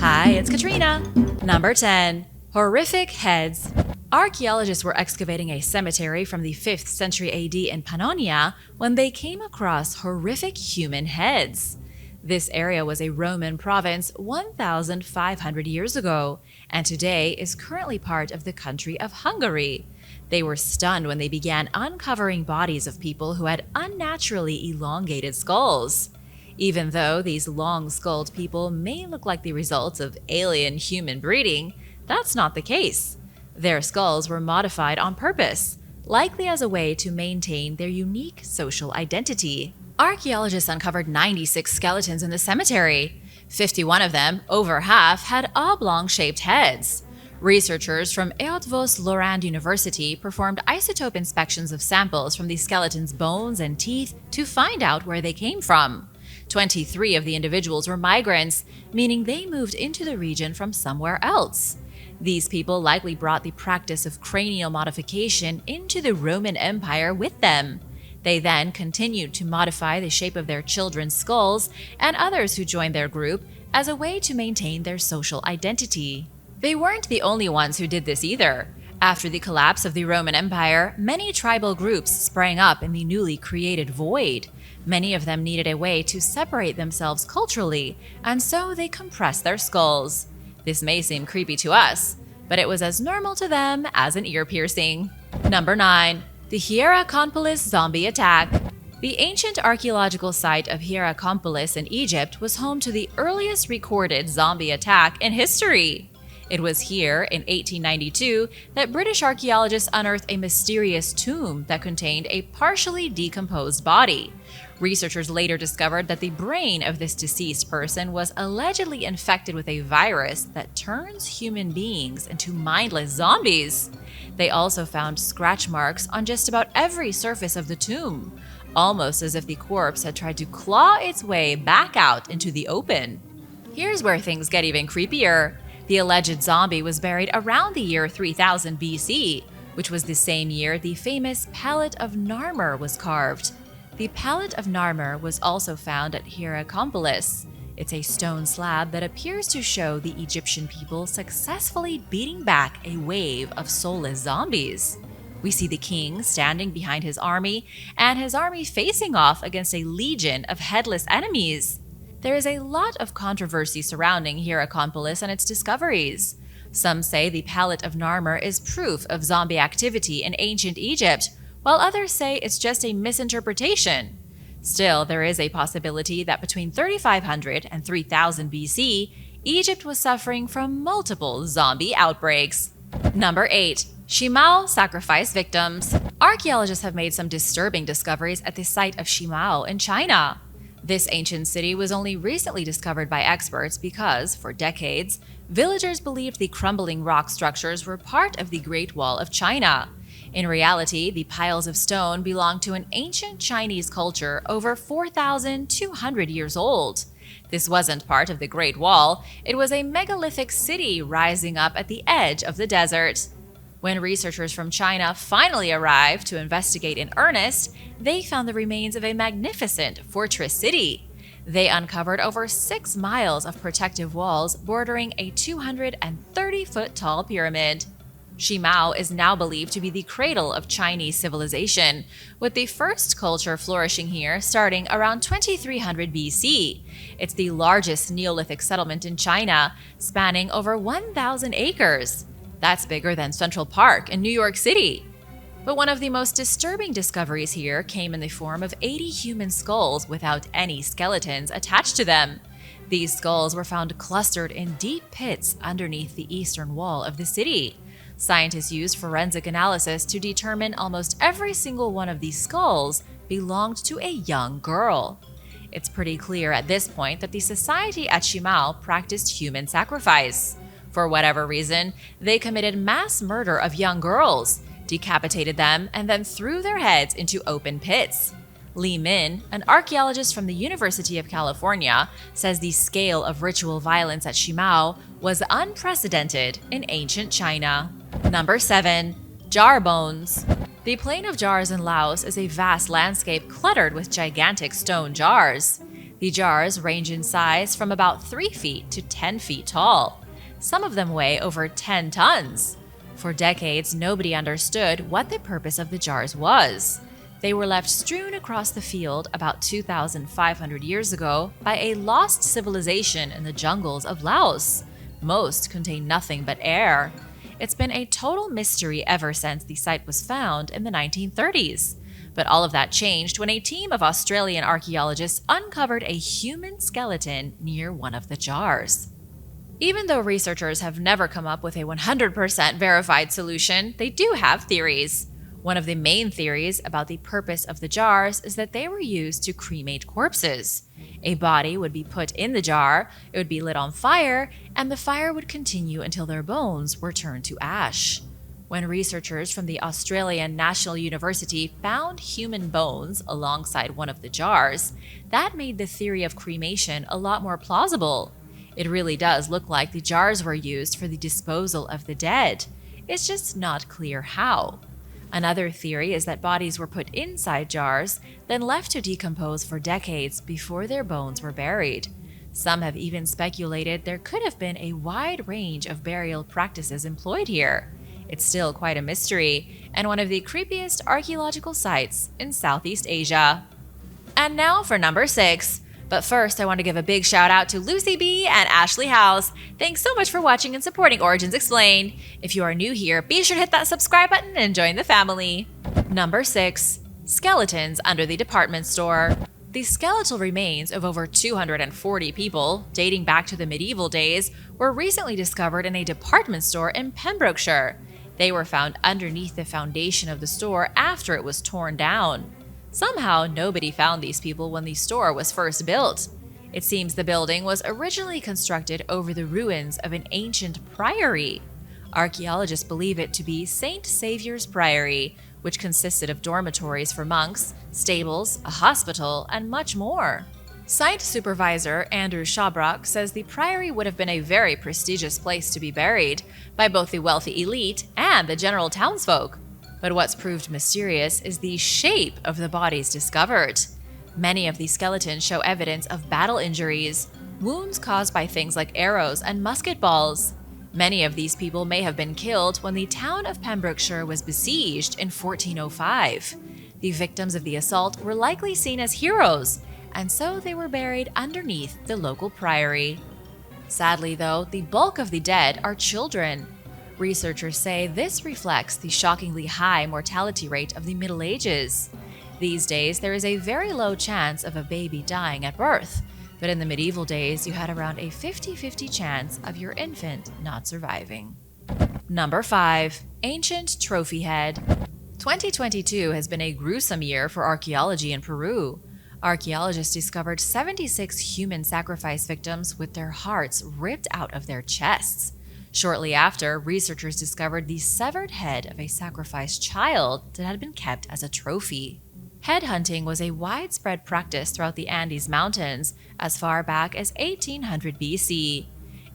Hi, it's Katrina. Number 10. Horrific heads. Archaeologists were excavating a cemetery from the 5th century AD in Pannonia when they came across horrific human heads. This area was a Roman province 1,500 years ago, and today is currently part of the country of Hungary. They were stunned when they began uncovering bodies of people who had unnaturally elongated skulls. Even though these long-skulled people may look like the results of alien human breeding, that's not the case. Their skulls were modified on purpose, likely as a way to maintain their unique social identity. Archaeologists uncovered 96 skeletons in the cemetery. 51 of them, over half, had oblong-shaped heads. Researchers from Eötvös-Loránd University performed isotope inspections of samples from the skeleton's bones and teeth to find out where they came from. 23 of the individuals were migrants, meaning they moved into the region from somewhere else. These people likely brought the practice of cranial modification into the Roman Empire with them. They then continued to modify the shape of their children's skulls and others who joined their group as a way to maintain their social identity. They weren't the only ones who did this either. After the collapse of the Roman Empire, many tribal groups sprang up in the newly created void. Many of them needed a way to separate themselves culturally, and so they compressed their skulls. This may seem creepy to us, but it was as normal to them as an ear piercing. Number 9. The Hierakonpolis zombie attack. The ancient archaeological site of Hierakonpolis in Egypt was home to the earliest recorded zombie attack in history. It was here, in 1892, that British archaeologists unearthed a mysterious tomb that contained a partially decomposed body. Researchers later discovered that the brain of this deceased person was allegedly infected with a virus that turns human beings into mindless zombies. They also found scratch marks on just about every surface of the tomb, almost as if the corpse had tried to claw its way back out into the open. Here's where things get even creepier. The alleged zombie was buried around the year 3000 BC, which was the same year the famous Palette of Narmer was carved. The Palette of Narmer was also found at Hierakonpolis. It's a stone slab that appears to show the Egyptian people successfully beating back a wave of soulless zombies. We see the king standing behind his army, and his army facing off against a legion of headless enemies. There is a lot of controversy surrounding Hierakonpolis and its discoveries. Some say the Palette of Narmer is proof of zombie activity in ancient Egypt, while others say it's just a misinterpretation. Still, there is a possibility that between 3500 and 3000 BC, Egypt was suffering from multiple zombie outbreaks. Number 8. Shimao sacrifice victims. Archaeologists have made some disturbing discoveries at the site of Shimao in China. This ancient city was only recently discovered by experts because, for decades, villagers believed the crumbling rock structures were part of the Great Wall of China. In reality, the piles of stone belonged to an ancient Chinese culture over 4,200 years old. This wasn't part of the Great Wall, it was a megalithic city rising up at the edge of the desert. When researchers from China finally arrived to investigate in earnest, they found the remains of a magnificent fortress city. They uncovered over 6 miles of protective walls bordering a 230-foot-tall pyramid. Shimao is now believed to be the cradle of Chinese civilization, with the first culture flourishing here starting around 2300 BC. It's the largest Neolithic settlement in China, spanning over 1,000 acres. That's bigger than Central Park in New York City. But one of the most disturbing discoveries here came in the form of 80 human skulls without any skeletons attached to them. These skulls were found clustered in deep pits underneath the eastern wall of the city. Scientists used forensic analysis to determine almost every single one of these skulls belonged to a young girl. It's pretty clear at this point that the society at Shimao practiced human sacrifice. For whatever reason, they committed mass murder of young girls, decapitated them, and then threw their heads into open pits. Li Min, an archaeologist from the University of California, says the scale of ritual violence at Shimao was unprecedented in ancient China. Number 7. Jar bones. The plain of jars in Laos is a vast landscape cluttered with gigantic stone jars. The jars range in size from about 3 feet to 10 feet tall. Some of them weigh over 10 tons. For decades, nobody understood what the purpose of the jars was. They were left strewn across the field about 2,500 years ago by a lost civilization in the jungles of Laos. Most contain nothing but air. It's been a total mystery ever since the site was found in the 1930s. But all of that changed when a team of Australian archaeologists uncovered a human skeleton near one of the jars. Even though researchers have never come up with a 100% verified solution, they do have theories. One of the main theories about the purpose of the jars is that they were used to cremate corpses. A body would be put in the jar, it would be lit on fire, and the fire would continue until their bones were turned to ash. When researchers from the Australian National University found human bones alongside one of the jars, that made the theory of cremation a lot more plausible. It really does look like the jars were used for the disposal of the dead. It's just not clear how. Another theory is that bodies were put inside jars, then left to decompose for decades before their bones were buried. Some have even speculated there could have been a wide range of burial practices employed here. It's still quite a mystery, and one of the creepiest archaeological sites in Southeast Asia. And now for number 6. But first, I want to give a big shout out to Lucy B and Ashley House. Thanks so much for watching and supporting Origins Explained. If you are new here, be sure to hit that subscribe button and join the family. Number 6. Skeletons under the department store. The skeletal remains of over 240 people, dating back to the medieval days, were recently discovered in a department store in Pembrokeshire. They were found underneath the foundation of the store after it was torn down. Somehow, nobody found these people when the store was first built. It seems the building was originally constructed over the ruins of an ancient priory. Archaeologists believe it to be St. Saviour's Priory, which consisted of dormitories for monks, stables, a hospital, and much more. Site supervisor Andrew Shabrock says the priory would have been a very prestigious place to be buried by both the wealthy elite and the general townsfolk. But what's proved mysterious is the shape of the bodies discovered. Many of these skeletons show evidence of battle injuries, wounds caused by things like arrows and musket balls. Many of these people may have been killed when the town of Pembrokeshire was besieged in 1405. The victims of the assault were likely seen as heroes, and so they were buried underneath the local priory. Sadly, though, the bulk of the dead are children. Researchers say this reflects the shockingly high mortality rate of the Middle Ages. These days, there is a very low chance of a baby dying at birth, but in the medieval days, you had around a 50-50 chance of your infant not surviving. Number 5. Ancient Trophy Head. 2022 has been a gruesome year for archaeology in Peru. Archaeologists discovered 76 human sacrifice victims with their hearts ripped out of their chests. Shortly after, researchers discovered the severed head of a sacrificed child that had been kept as a trophy. Headhunting was a widespread practice throughout the Andes Mountains as far back as 1800 BC.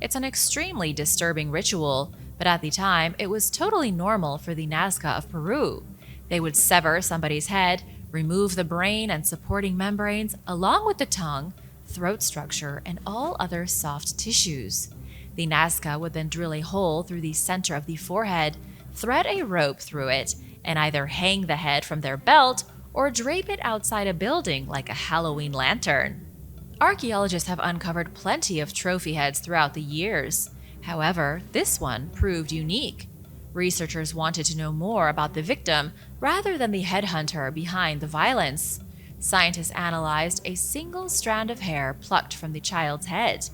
It's an extremely disturbing ritual, but at the time, it was totally normal for the Nazca of Peru. They would sever somebody's head, remove the brain and supporting membranes, along with the tongue, throat structure, and all other soft tissues. The Nazca would then drill a hole through the center of the forehead, thread a rope through it, and either hang the head from their belt or drape it outside a building like a Halloween lantern. Archaeologists have uncovered plenty of trophy heads throughout the years. However, this one proved unique. Researchers wanted to know more about the victim rather than the headhunter behind the violence. Scientists analyzed a single strand of hair plucked from the child's head.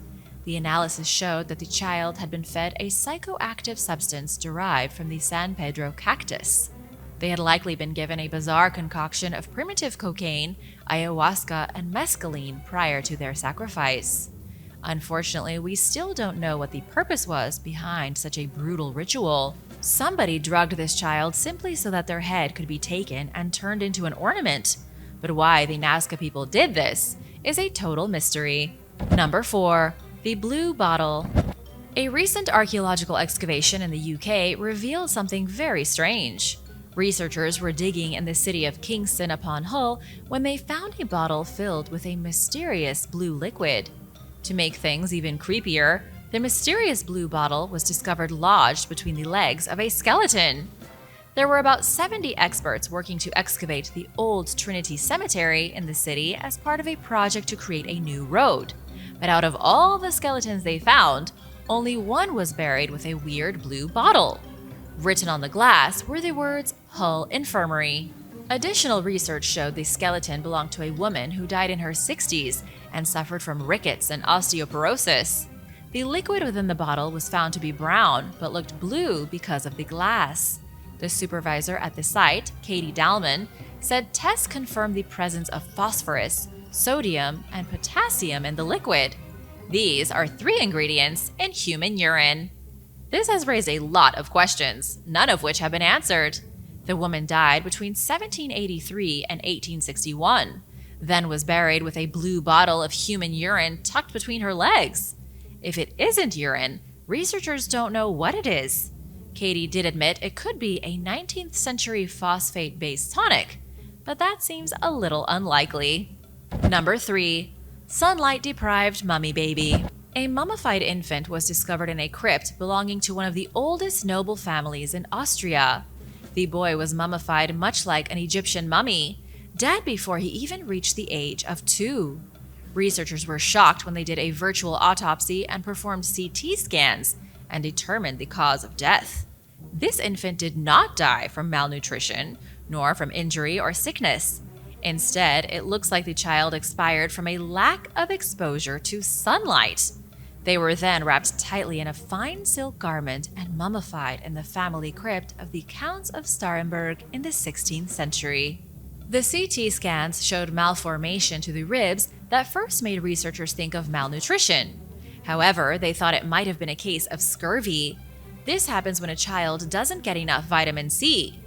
The analysis showed that the child had been fed a psychoactive substance derived from the San Pedro cactus. They had likely been given a bizarre concoction of primitive cocaine, ayahuasca, and mescaline prior to their sacrifice. Unfortunately, we still don't know what the purpose was behind such a brutal ritual. Somebody drugged this child simply so that their head could be taken and turned into an ornament. But why the Nazca people did this is a total mystery. Number 4. The Blue Bottle. A recent archaeological excavation in the UK revealed something very strange. Researchers were digging in the city of Kingston upon Hull when they found a bottle filled with a mysterious blue liquid. To make things even creepier, the mysterious blue bottle was discovered lodged between the legs of a skeleton. There were about 70 experts working to excavate the old Trinity Cemetery in the city as part of a project to create a new road. But out of all the skeletons they found, only one was buried with a weird blue bottle. Written on the glass were the words Hull Infirmary. Additional research showed the skeleton belonged to a woman who died in her 60s and suffered from rickets and osteoporosis. The liquid within the bottle was found to be brown but looked blue because of the glass. The supervisor at the site, Katie Dalman, said tests confirmed the presence of phosphorus, sodium, and potassium in the liquid. These are 3 ingredients in human urine. This has raised a lot of questions, none of which have been answered. The woman died between 1783 and 1861, then was buried with a blue bottle of human urine tucked between her legs. If it isn't urine, researchers don't know what it is. Katie did admit it could be a 19th century phosphate-based tonic, but that seems a little unlikely. Number 3. Sunlight-deprived mummy baby. A mummified infant was discovered in a crypt belonging to one of the oldest noble families in Austria. The boy was mummified much like an Egyptian mummy, dead before he even reached the age of 2. Researchers were shocked when they did a virtual autopsy and performed CT scans and determined the cause of death. This infant did not die from malnutrition, nor from injury or sickness. Instead, it looks like the child expired from a lack of exposure to sunlight. They were then wrapped tightly in a fine silk garment and mummified in the family crypt of the Counts of Staremberg in the 16th century. The CT scans showed malformation to the ribs that first made researchers think of malnutrition. However, they thought it might have been a case of scurvy. This happens when a child doesn't get enough vitamin C.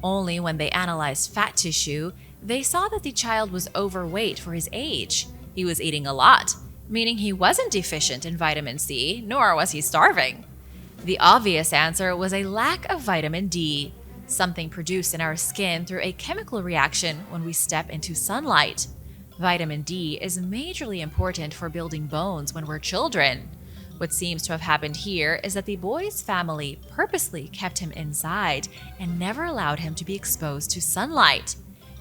Only when they analyzed fat tissue, they saw that the child was overweight for his age. He was eating a lot, meaning he wasn't deficient in vitamin C, nor was he starving. The obvious answer was a lack of vitamin D, something produced in our skin through a chemical reaction when we step into sunlight. Vitamin D is majorly important for building bones when we're children. What seems to have happened here is that the boy's family purposely kept him inside and never allowed him to be exposed to sunlight.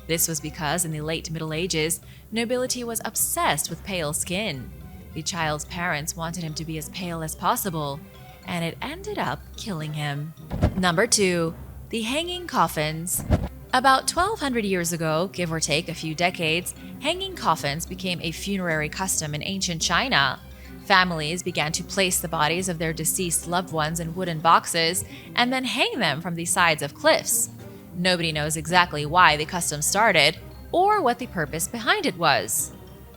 This was because in the late Middle Ages, nobility was obsessed with pale skin. The child's parents wanted him to be as pale as possible, and it ended up killing him. Number 2. The hanging coffins. About 1,200 years ago, give or take a few decades, hanging coffins became a funerary custom in ancient China. Families began to place the bodies of their deceased loved ones in wooden boxes and then hang them from the sides of cliffs. Nobody knows exactly why the custom started or what the purpose behind it was.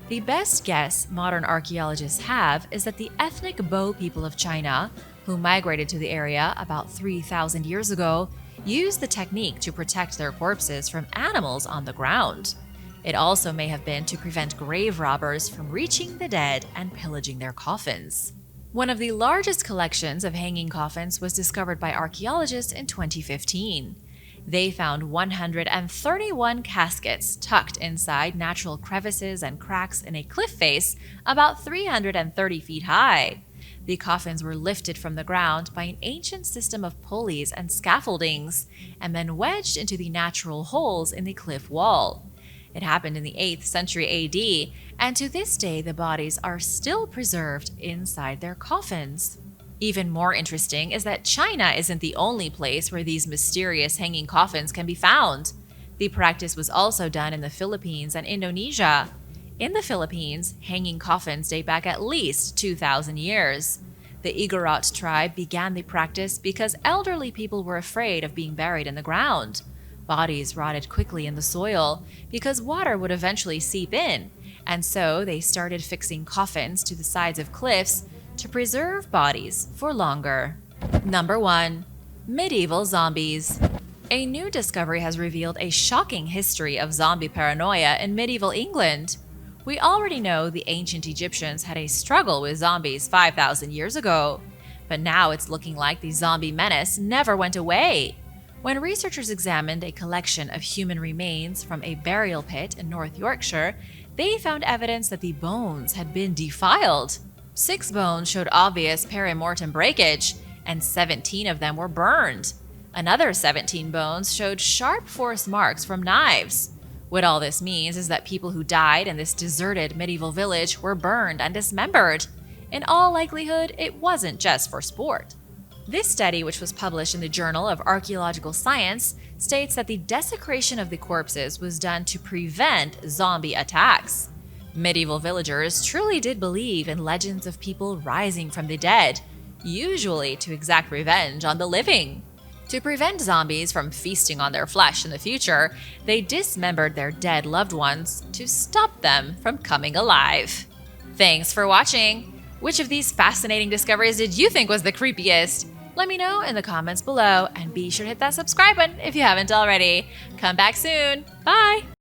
The best guess modern archaeologists have is that the ethnic Bo people of China, who migrated to the area about 3,000 years ago, used the technique to protect their corpses from animals on the ground. It also may have been to prevent grave robbers from reaching the dead and pillaging their coffins. One of the largest collections of hanging coffins was discovered by archaeologists in 2015. They found 131 caskets tucked inside natural crevices and cracks in a cliff face about 330 feet high. The coffins were lifted from the ground by an ancient system of pulleys and scaffoldings, and then wedged into the natural holes in the cliff wall. It happened in the 8th century AD, and to this day the bodies are still preserved inside their coffins. Even more interesting is that China isn't the only place where these mysterious hanging coffins can be found. The practice was also done in the Philippines and Indonesia. In the Philippines, hanging coffins date back at least 2,000 years. The Igorot tribe began the practice because elderly people were afraid of being buried in the ground. Bodies rotted quickly in the soil because water would eventually seep in, and so they started fixing coffins to the sides of cliffs to preserve bodies for longer. Number 1. Medieval zombies. A new discovery has revealed a shocking history of zombie paranoia in medieval England. We already know the ancient Egyptians had a struggle with zombies 5,000 years ago, but now it's looking like the zombie menace never went away. When researchers examined a collection of human remains from a burial pit in North Yorkshire, they found evidence that the bones had been defiled. 6 bones showed obvious perimortem breakage, and 17 of them were burned. Another 17 bones showed sharp force marks from knives. What all this means is that people who died in this deserted medieval village were burned and dismembered. In all likelihood, it wasn't just for sport. This study, which was published in the Journal of Archaeological Science, states that the desecration of the corpses was done to prevent zombie attacks. Medieval villagers truly did believe in legends of people rising from the dead, usually to exact revenge on the living. To prevent zombies from feasting on their flesh in the future, they dismembered their dead loved ones to stop them from coming alive. Thanks for watching! Which of these fascinating discoveries did you think was the creepiest? Let me know in the comments below, and be sure to hit that subscribe button if you haven't already. Come back soon. Bye!